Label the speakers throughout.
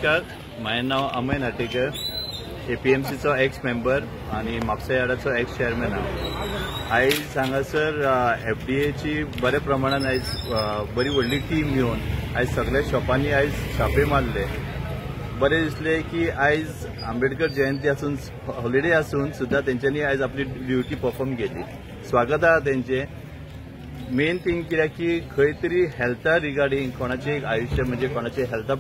Speaker 1: नमस्कार, माझे नाव Amay Natekar, APMCचो x member आणि म्हापसा यार्डाचो एक्स चेअरमॅन हांव. आयज हांगासर FDAची बरे प्रमाणात आयज बरी व्हडली टीम घेवन आयज सगळ्या शॉपांनी आयज छापे मारले. बरे दिसले की आयज आंबेडकर जयंती आसून हॉलिडे आसून सुद्धा तेंच्यांनी आयज आपली ड्युटी परफॉर्म केली. स्वागत आहा तेंचे. मेन थिंग कित्याक की खंय तरी हेल्था रिगार्डिंग कोणाचे आयुष्य म्हणजे कोणाचे हेल्था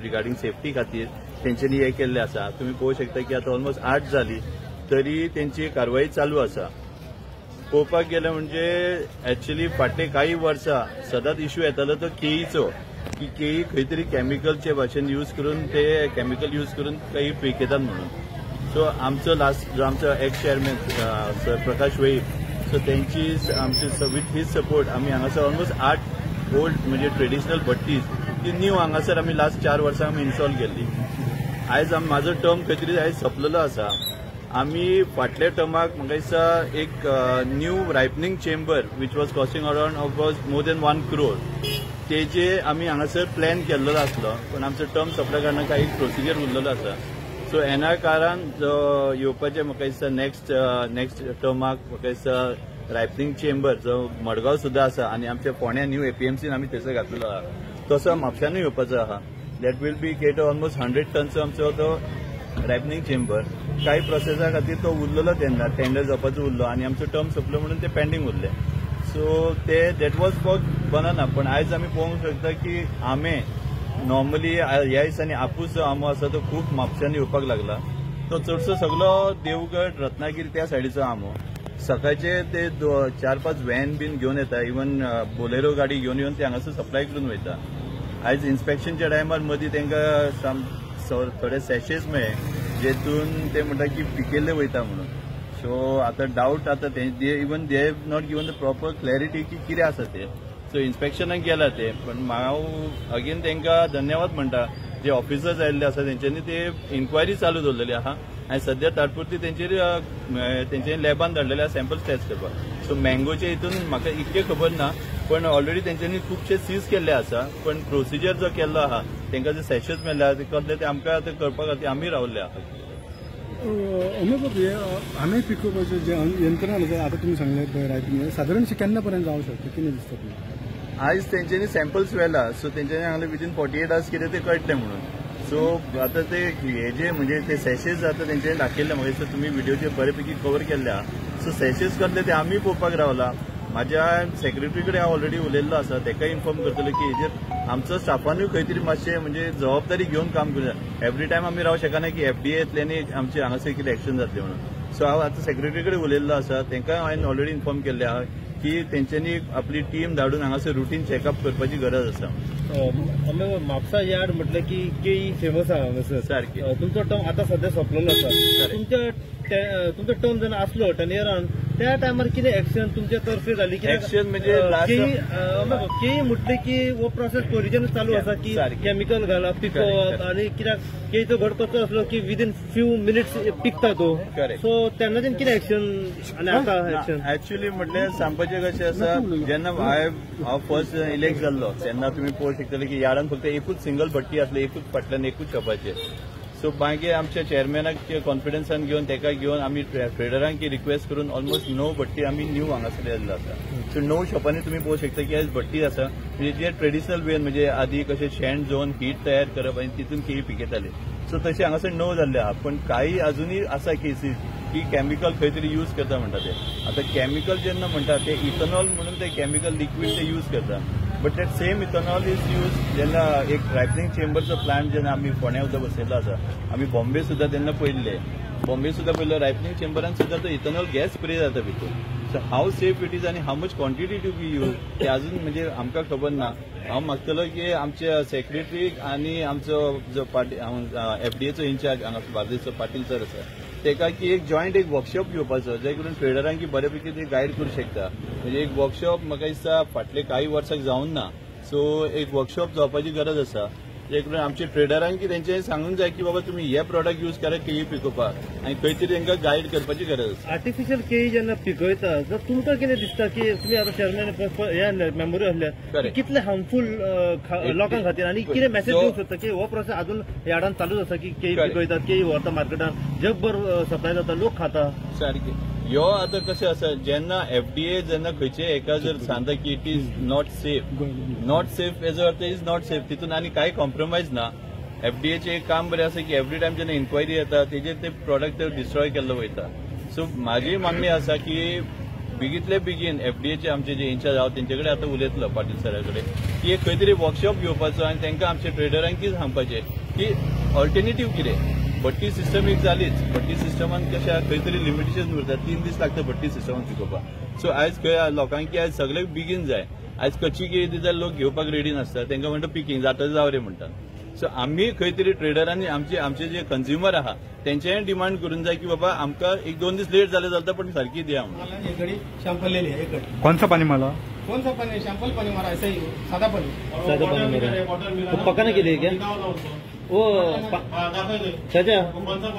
Speaker 1: रिगार्डिंग सेफ्टी खातीर तेंच्यांनी हे केल्ले आसा. तुम्ही पळोवंक शकता की आता ऑलमोस्ट 8 जाली तरी तेंची कारवाई चालू आसा. पळोवपाक गेले म्हणजे एक्चुअली फाटले काही वर्सां सदांच इश्यू येतालो तो केईचो की केई खंय तरी केमिकलचे भाशेन यूज करून ते केमिकल यूज करून काही पिकयतात म्हणून. सो आमचो लास्ट जो आमचो एक्स चेअरमॅन सर प्रकाश वैद, सो त्यांची आमचे विथ हीज सपोर्ट आम्ही हांगासर ऑलमोस्ट 8 ओल्ड म्हणजे ट्रेडिशनल भट्टीज ती न्यू हांगासर आम्ही लास्ट 4 वर्सां आमी इन्स्टॉल केल्ली. आयज म्हाजो टर्म खंय तरी आयज सोंपलेलो आसा. आमी फाटल्या टर्माक म्हाका दिसता एक new ripening chamber which was costing around of more than 1 crore तेजे आमी हांगासर प्लॅन केल्लो आसलो, पण आमचो टर्म सोंपल्या कारणान काही प्रोसिजर उरलेलो आसा. सो एना कारण जो येवपाचे म्हाका दिसता नेक्स्ट टर्माक म्हाका दिसता रायपनिंग चेंबर जो मडगांव सुद्धा आसा आणि आमच्या फोंड्या न्यू APMCन आमी थंयसर घातलेलो आहा. तसो म्हापशानूय येवपाचो आहा. That will be kept almost 100 tons आमचो तो रायपनिंग चेंबर. काही प्रोसेसा खातीर तो उरलेलो तेन्ना टेंडर जावपाचो उरलो आणि आमचो टर्म सोंपलो म्हणून ते पेंडींग उरले. सो ते दॅट वॉज फॉर बनाना. पण आयज आमी पळोवंक शकता की आंबे नॉर्मली ह्या दिसांनी आपूस जो आंबो आसा तो खूब म्हापशांनी येवपाक लागला. तो चडसो सगळो देवगड रत्नागिरी त्या सायडीचो आंबो. सकाळचे ते 4-5 व्हॅन बीन घेवन येता, इवन बोलेरो गाडी घेवन येवन ते हांगासर सप्लाय करून वयता. आयज इन्स्पेक्शनच्या टायमार मदीं तांकां थोडे सॅशेस मेळ्ळे जेतून ते म्हणटा की पिकेल्ले वयता म्हणून. सो आतां डावट आतां they have not given the proper clarity की कितें आसा ते. सो इन्स्पेक्शनाक गेला ते. पण हांव अगेन तांकां धन्यवाद म्हणटा जे ऑफिसर्स आयिल्ले आसा तेंच्यांनी ते इन्क्वायरी चालू दवरलेली आहा आनी सध्या तात्पुरती तेंचे लॅबान धाडलेले आहा सॅम्पल्स टेस्ट करपाक. सो मँगोचे हितून म्हाका इतके खबर ना, पण ऑलरेडी तेंच्यांनी खुबशे सीज केल्ले आसा. पण प्रोसिजर जो केल्लो आहा तांकां जे सॅशेस मेळ्ळे आहा ते आमकां करपा खातीर आमी रावल्ले आहा.
Speaker 2: आम्ही पिकोवपाचे जे यंत्रणा आता तुम्ही सांगले रायटिंग साधारण केन्ना पर्यंत जावं शकता कितें दिसता तुमकां?
Speaker 1: आयज तेंच्यांनी सॅम्पल्स व्हेला. सो तेंच्यांनी सांगले विदीन 48 hours कितें ते कळटलें म्हणून. सो आतां ते हे जे म्हणजे ते सॅशेस जाता तेंच्यांनी दाखयल्ले म्हाका दिसता तुमी व्हिडिओचेर बरेपैकी कवर केल्ले आहा. सो सॅशेस करले ते आमी पळोवपाक रावला. म्हाज्या सेक्रेटरी कडेन हांव ऑलरेडी उलयल्लो आसा, ताकाय इन्फॉर्म करतलो की हेजेर आमचो स्टाफानूय खंय तरी मातशें म्हणजे जबाबदारी घेवन काम करूं. एवरी टायम आमी रावंक शकना की FDA येतले आमचे हांगासर कितें एक्शन जातलें म्हणून. सो हांव आतां सेक्रेटरी कडेन उलयल्लो आसा, तांकां हांवें ऑलरेडी इन्फॉर्म केल्लें आहा की तेंच्यांनी आपली टीम धाडून हांगासर रुटीन चॅकअप करपाची गरज आसा.
Speaker 3: म्हापसा यार्ड म्हटलं की केई फेमस आहा हांगासर.
Speaker 1: सारकें.
Speaker 3: तुमचो टर्म आतां सध्या सोंपलेलो आसा. तुमचो टर्म जेन्ना आसलो टेन्युअरान त्या टायमार कितें एक्शन तुमच्या तर्फे जाली?
Speaker 1: एक्शन म्हणजे
Speaker 3: केई म्हटले की वो प्रोसेस पयलींच्यान चालू आसा की केमिकल घालप पिकोवप आणि कित्याक केईचो घड कसो आसलो की विदीन फ्यू मिनिट्स पिकता तो. सो तेन्नाच्यान कितें एक्शन आनी आतां एक्शन?
Speaker 1: एक्चुअली म्हटल्यार सांगपाचें कशें आसा, जेन्ना हांव फर्स्ट इलेक्ट जाल्लो तेन्ना तुमी पळोवंक शकतले की यार्डान फक्त एकूच सिंगल भट्टी आसली, एकूच फाटल्यान एकूच शॉपाचेर. सो मागीर आमच्या चेअरमॅनाक कॉन्फिडन्सान घेवन ताका घेवन आमी ट्रेडरांक रिक्वेस्ट करून ऑलमोस्ट 9 भट्टी आमी न्यू हांगासर येयल्लो आसा. सो 9 शॉपांनी तुमी पळोवंक शकता की आयज भट्टी आसा म्हणजे जे ट्रेडिशनल वेन म्हणजे आदी कशें शेण जोवन हीट तयार करप आनी तितून केळी पिकयताले. सो तशें हांगासर 9 जाल्ले आहा. पण काही अजूनय आसा केसीस की केमिकल खंय तरी यूज करता म्हणटा ते. आतां केमिकल जेन्ना म्हणटा ते इथनॉल म्हणून ते केमिकल लिक्वीड ते यूज करता. But that same ethanol is use जेन्ना एक रायपनिंग चेंबरचो प्लांट जेन्ना आमी फोंड्या सुद्धा बसयल्लो आसा. आमी बॉम्बे सुद्धा तेन्ना पयल्लो रायपनिंग चेंबरान सुद्धा तो इथनॉल गॅस स्प्रे जाता भितर. So how safe it is आनी how much quantity to be use ते अजून म्हणजे आमकां खबर ना. हांव मागतलो की आमच्या सेक्रेटरीक आनी आमचो जो FDAचो इन्चार्ज हांगा बार्देसचो पाटील सर आसा ताका की एक जॉयंट एक वर्कशॉप घेवपाचो जे करून ट्रेडरांक बऱ्यापैकी ते गायड करूंक शकता. म्हणजे एक वर्कशॉप म्हाका दिसता फाटले काही वर्साक जावन ना. सो एक वर्कशॉप जावपाची गरज आसा जे करून आमच्या ट्रेडरांक तेंचे सांगूंक जाय की बाबा तुम्ही हे प्रॉडक्ट यूज करा केळी पिकोवपाक आनी खंय तरी तांकां गायड करपाची गरज आसा.
Speaker 3: आर्टिफिशियल केळी जेन्ना पिकयता तर तुमकां कितें दिसता की तुमी आतां चेअरमॅन ह्या मेंबरूय आसल्या कितले हार्मफूल लोकांक खातीर आनी कितें मेसेज दिवंक सोदता की हो प्रोसेस अजून यार्डान चालूच आसा की केळी पिकयतात केळी व्हरता मार्केटान जगभर सप्लाय जाता लोक खाता.
Speaker 1: सारकें ह्यो आतां कशें आसा जेन्ना FDA जेन्ना खंयचे एका जर सांगता की it is not safe age earth is not safe तितून आनी कांय कॉम्प्रोमायज ना. FDAचें एक काम बरें आसा की एवरी टायम जेन्ना इन्क्वायरी येता तेजेर ते प्रॉडक्ट डिस्ट्रॉय केल्लो वयता. सो म्हाजी मागणी आसा की बेगीतले बेगीन FDAचे आमचे जे इन्चार्ज आहा तेंचे कडेन आतां उलयतलो पाटील सरा कडेन की एक खंय तरी वर्कशॉप घेवपाचो आनी तांकां आमच्या ट्रेडरांक सांगपाचें की ऑल्टरनेटीव कितें. भट्टी सिस्टम एक जालीच भट्टी सिस्टमान कशा खंय तरी लिमिटेशन उरता 3 दीस लागता भट्टी सिस्टमान पिकोवपाक. सो आयज खंय लोकांक आयज सगळ्याक बेगीन जाय. आयज कच्ची केळी दिता लोक घेवपाक रेडी नासता तांकां म्हणटा पिकींग जाता जाव रे म्हणटा. सो आम्ही खंय तरी ट्रेडरांनी आमचे जे कंज्युमर आहा तेंचेय डिमांड करून जाय की बाबा आमकां 1-2 दीस लेट जाले चलता पण सारखी दिया.
Speaker 2: एक घड़ी सैंपल ले लिया एक घड़ी.
Speaker 4: कौन सा पानी माला?
Speaker 2: कौन सा पानी? सैंपल पानी मारा ऐसा ही सादा पानी.
Speaker 3: सादा पानी मेरा वो पकाने के लिए क्या वो चाचा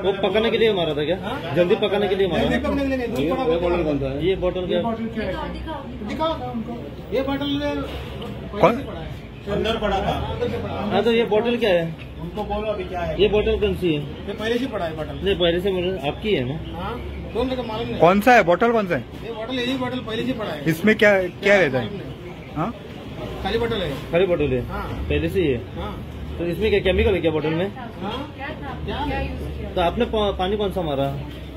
Speaker 3: वो पकाने के लिए मारा था क्या जल्दी पकाने के लिए मारा. ये बोतल क्या
Speaker 2: दिखाओ उनको. ये बोतल
Speaker 4: कौन
Speaker 2: अंदर पड़ा था.
Speaker 3: हाँ तो ये बोतल क्या है
Speaker 2: उनको बोलो अभी क्या है.
Speaker 3: ये बोतल कौन सी है.
Speaker 2: ये पहले से पड़ा है बोतल.
Speaker 3: नहीं पहले से मुझे आपकी है ना.
Speaker 2: हाँ दोनों का मालूम नहीं.
Speaker 4: कौन सा है बोतल कौन सा है?
Speaker 2: ये बोतल यही बोतल पहले से पड़ा है.
Speaker 4: इसमें क्या क्या रहता है? हाँ
Speaker 2: खाली बोतल है.
Speaker 3: खाली बोतल है
Speaker 2: हाँ
Speaker 3: पहले से ही है.
Speaker 2: हाँ
Speaker 3: तो इसमें क्या केमिकल है क्या बोतल में.
Speaker 2: हाँ क्या
Speaker 3: तो आपने पानी कौन सा मारा.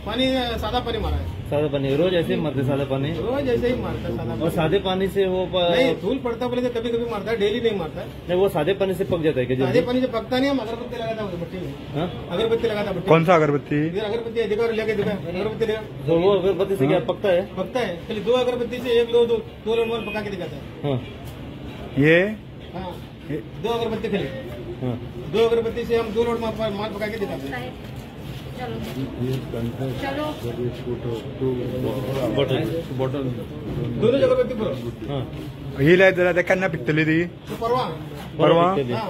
Speaker 2: पानी सादा पानी मारा है.
Speaker 3: सादा पानी रोज ऐसे ही मारते सादा पानी.
Speaker 2: रोज ऐसे ही मारता है सादा.
Speaker 3: और सादे पानी से वो
Speaker 2: नहीं धूल पड़ता बोले तो कभी कभी मारता है डेली नहीं मारता है.
Speaker 3: नहीं वो सादे पानी से पक जाता है क्या.
Speaker 2: सादे पानी से पकता नहीं. हम अगरबत्ती लगाता है भट्टी में.
Speaker 3: हाँ
Speaker 2: अगरबत्ती लगाता है भट्टी.
Speaker 4: कौन सा अगरबत्ती?
Speaker 2: इधर अगरबत्ती है दिखा लेके दिखा अगरबत्ती दिखा.
Speaker 3: तो वो अगरबत्ती से क्या पकता है.
Speaker 2: पकता है खाली 2 अगरबत्ती से 1 2 लोग पका के दिखाता है.
Speaker 3: हाँ
Speaker 4: ये
Speaker 2: हाँ 2 अगरबत्ती खाली.
Speaker 3: हाँ
Speaker 2: 2 अगरबत्ती से हम 2 लोड माल पका के दिखाते हैं.
Speaker 3: बॉटल
Speaker 2: दोनों अगरबत्ती पूरा.
Speaker 3: हाँ
Speaker 4: ही लायत जाल्यार ते केन्ना पिकतली ती?
Speaker 2: तो परवा
Speaker 4: परवा.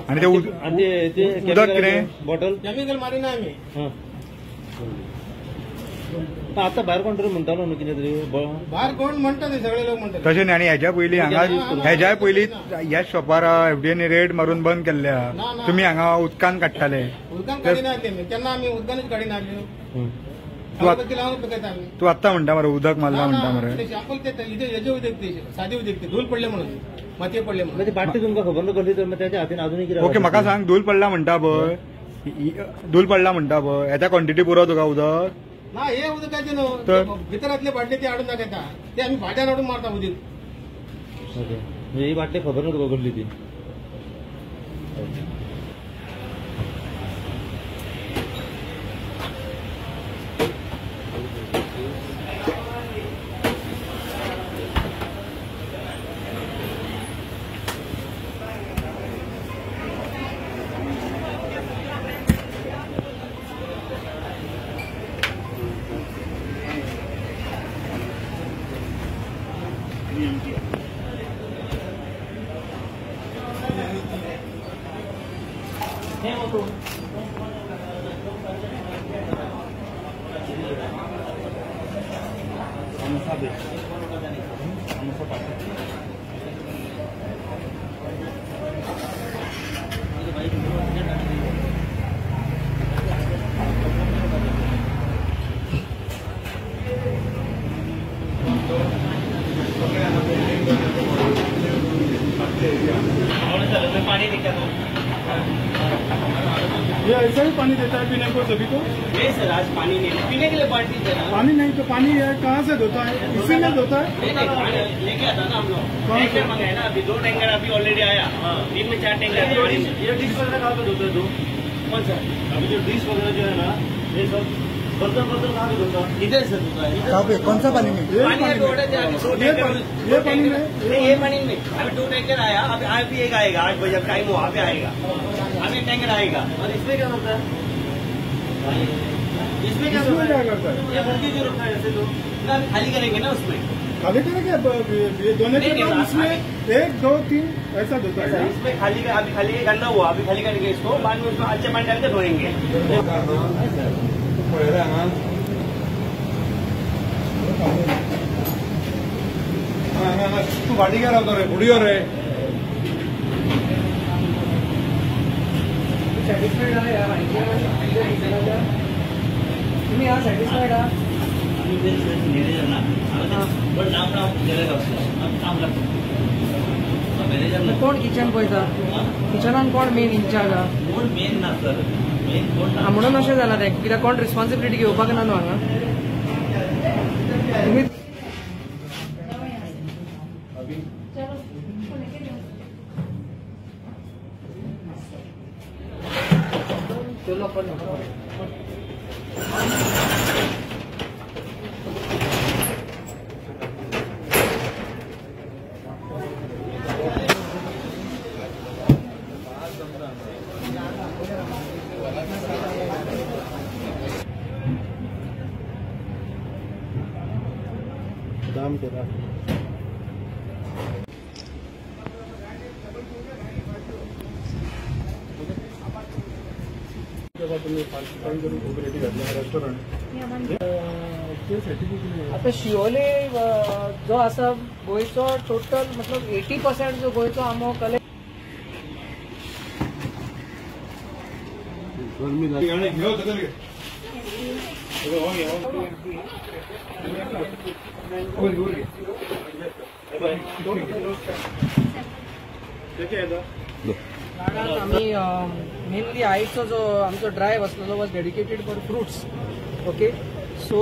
Speaker 4: आणि ते उदक कितें?
Speaker 3: बॉटल
Speaker 2: केमिकल मारी ना आम्ही.
Speaker 3: हाँ आता भायर कोण तरी म्हणटालो न्हू कितें तरी
Speaker 2: बाहेर कोण म्हणतात ते सगळे लोक म्हणतात.
Speaker 4: तशें न्ही. आणि ह्याच्या पयलीं ह्याच्या पयलीं ह्या शॉपार FDAनी रेड मारून बंद केल्ल्या. तुम्ही हांगा उदकान काडटाले.
Speaker 2: उदकान काडी ना तेन्ना आम्ही उदकानच काडी ना. अगरबत्ती लावून पिकयता आम्ही.
Speaker 4: तू आत्ता म्हणटा मरे उदक मारला म्हणटा मरे.
Speaker 2: ते सॅम्पल ते हेजे उदक ते साधी उदक ते धूल पडले म्हणून माती पडले म्हणून.
Speaker 3: ती बाटली तुमकां खबर ना कसली तर त्याच्या हातीन अजूनही कितें.
Speaker 4: ओके म्हाका सांग धूल पडला म्हणटा पळय धूल पडला म्हणटा पळय येता क्वॉन्टिटी पुरो तुका उदक.
Speaker 2: ना हे उदकाचे न्हू भितरातले बाटले ते हाडून दाखयता ते आम्ही भाट्यान हाडून मारता उदीक.
Speaker 3: ओके म्हणजे ही बाटली खबर ना तुका कसली ती.
Speaker 2: ये ऐसा ही पानी देता है पीने को सभी को.
Speaker 5: नहीं सर आज पानी नहीं पीने के लिए बाल्टी देना.
Speaker 2: पानी नहीं तो पानी कहाँ से धोता है. इसी में धोता है.
Speaker 5: नहीं पानी लेके आता ना हम लोग. टैंकर मंगाए ना अभी 2 टैंकर अभी ऑलरेडी आया. दिन में 4 टैंकर.
Speaker 3: ये डिश वगैरह कहाँ पे धोते हो.
Speaker 5: कौन सा
Speaker 3: अभी जो डिश वगैरह जो है ना ये सब बर्तन कहाँ पे धोता.
Speaker 5: इधर से धोता है.
Speaker 4: कहाँ पे कौन सा पानी में?
Speaker 5: पानी अभी ऑर्डर दिया अभी 2 टैंकर.
Speaker 2: ये पानी में
Speaker 5: नहीं ये पानी में अभी 2 टैंकर आया. अभी आज भी एक आएगा. 8 बजे टाइम वहाँ पे आएगा. अभी टैंकर आएगा.
Speaker 3: और इसमें क्या होता है.
Speaker 5: इसमें क्या
Speaker 2: इसमें क्या
Speaker 5: होता
Speaker 2: करता है.
Speaker 5: है. ये भर्ती जो रखा है ऐसे तो खाली करेंगे ना उसमें.
Speaker 2: खाली करेंगे दोनों के
Speaker 5: नहीं,
Speaker 2: बाद
Speaker 5: नहीं,
Speaker 2: इसमें 1 2 3 ऐसा होता है
Speaker 5: इसमें खाली अभी खाली गंदा हुआ, अभी खाली करेंगे इसको, बाद में उसमें अच्छे पानी डाल के धोएंगे।
Speaker 2: तू गाडी क्या राहतो रे पुढे रे
Speaker 6: तुम्ही सॅटिस्फाईड आहात कोण किचन पळयता किचनान कोण मेन इंचार्ज आहा
Speaker 5: मेन ना सर, मेन कोण
Speaker 6: म्हणून अशें जालां तें कित्याक कोण रिस्पॉन्सिबिलिटी घेवपाक ना न्हू हांगा तुम्ही
Speaker 3: दाम केला
Speaker 6: आता शिवोले जो आसा गोंयचो टोटल मतलब 80% जो गोंयचो आंबो कलेक्ट आम्ही मेनली आयचो जो आमचो ड्रायव्ह असलो was dedicated for fruits. Okay, so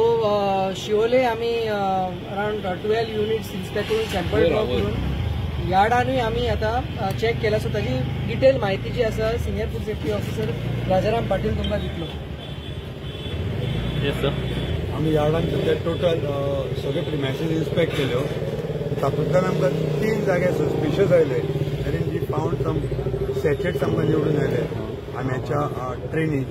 Speaker 6: शिवोले आम्ही अराउंड 12 युनिट्स इन्स्पेक्ट करून सॅम्पल ड्रॉ करून यार्डानूय आम्ही आता चेक केला. सो ताजी डिटेल माहिती जी आसा senior food safety officer Rajaram Patil तुमकां दितलो.
Speaker 3: Yes sir.
Speaker 7: आम्ही यार्डान सध्या टोटल सगळे प्रिमायसीस इन्स्पेक्ट केल्यो. तातूंतल्यान आमकां 3 जागे सस्पिशियस आयले. देन वी फावंड सम सॅचेट्स आमकां निवडून आयले आंब्याच्या ट्रेनींत.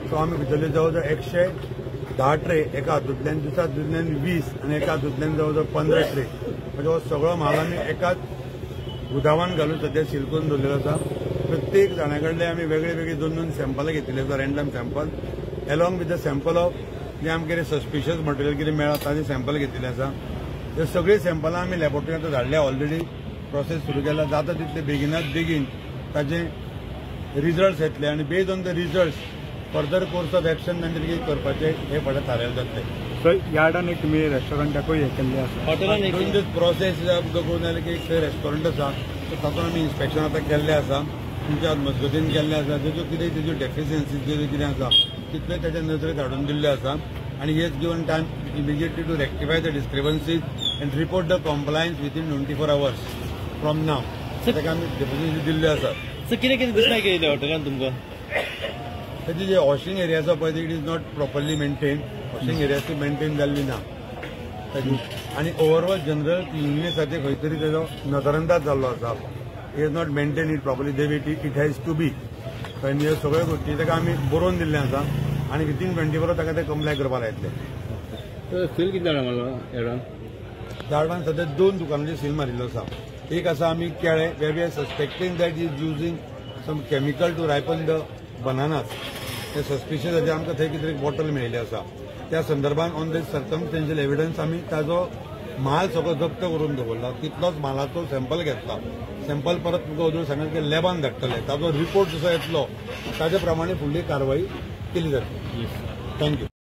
Speaker 7: सो आमी भितरले जवळ जवळ 110 ट्रे एका हातूंतल्यान दुसऱ्यातूंतल्यान 20 आनी एका हातूंतल्यान जवळ जवळ 15 ट्रे म्हणजे हो सगळो म्हाल आमी एकाच गुदावान घालून सध्या सील करून दवरलेलो आसा. प्रत्येक जाणा कडले आमी वेगळे वेगळे 2-2 सॅम्पलां घेतिल्ले आसा, random sample एलॉंग with the sample of जे आमकां कितें सस्पिशियस मटेरियल कितें मेळ्ळा ताजे सॅम्पल घेतिल्ले आसा. ते सगळे सॅम्पलां आमी लॅबोरेटरींत धाडल्या. ऑलरेडी प्रोसेस सुरू केला. जाता तितले बेगिनात बेगीन ताजे रिजल्ट्स येतले आनी based on the results further course of action तांचे कितें करपाचें हे फुडें थारायलें जातलें.
Speaker 4: सर यार्डान एक तुमी रेस्टॉरंटाकूय हे केल्ले आसा.
Speaker 3: हॉटेलान
Speaker 7: ड्युरींग दीस प्रोसेस आमकां कळून आयलें की एक रेस्टॉरंट आसा. सो तातूंत आमी इन्स्पेक्शन आतां केल्लें आसा. तुमच्या मजगतीन केल्लें आसा. तेज्यो कितें तेज्यो डेफिशियन्सीज ज्यो कितें आसा तितले तेज्या नजरेक हाडून दिल्ले आसा. आनी हेच given time immediately to rectify the discrepancies and report the compliance within 24 hours from now. ताका आमी डेफिनेटली दिल्ले आसात.
Speaker 3: सर कितें कितें दिसना केलें हॉटेलान तुमकां?
Speaker 7: तेजे जे वॉशिंग एरिया आसा पळय it is not properly maintain. Washing area maintain जाल्ली ना आनी ओवरऑल जनरल क्लिननेसाचेर खंय तरी तेजो नदरअंदाज जाल्लो आसा. It is not maintain it properly the way it has to be. कळ्ळें ह्यो सगळ्यो गोश्टी ताका आमी बरोवन दिल्लें आसा आनी विथीन 24 hours ताका ते कंप्लाय करपाक लायतले.
Speaker 3: सील कितें जाणां म्हाका
Speaker 7: यार्डान सध्या 2 दुकानांचेर सील मारिल्लो आसा. एक आसा आमी केळे way we are suspecting that is using some chemical to ripen the bananas. ते सस्पिशियस आसा. आमकां थंय कितें एक बॉटल मेळिल्ली आसा. त्या संदर्भान ऑन द सर्कमस्टेन्शियल एविडन्स आमी ताजो माल सगळो जप्त करून दवरला. तितलोच मालाचो सॅम्पल घेतला. सॅम्पल परत तुमकां अजून सांगत की लॅबान धाडटले. ताजो रिपोर्ट जसो येतलो ताजे प्रमाणे फुडली कारवाई केली जातली. थँक्यू.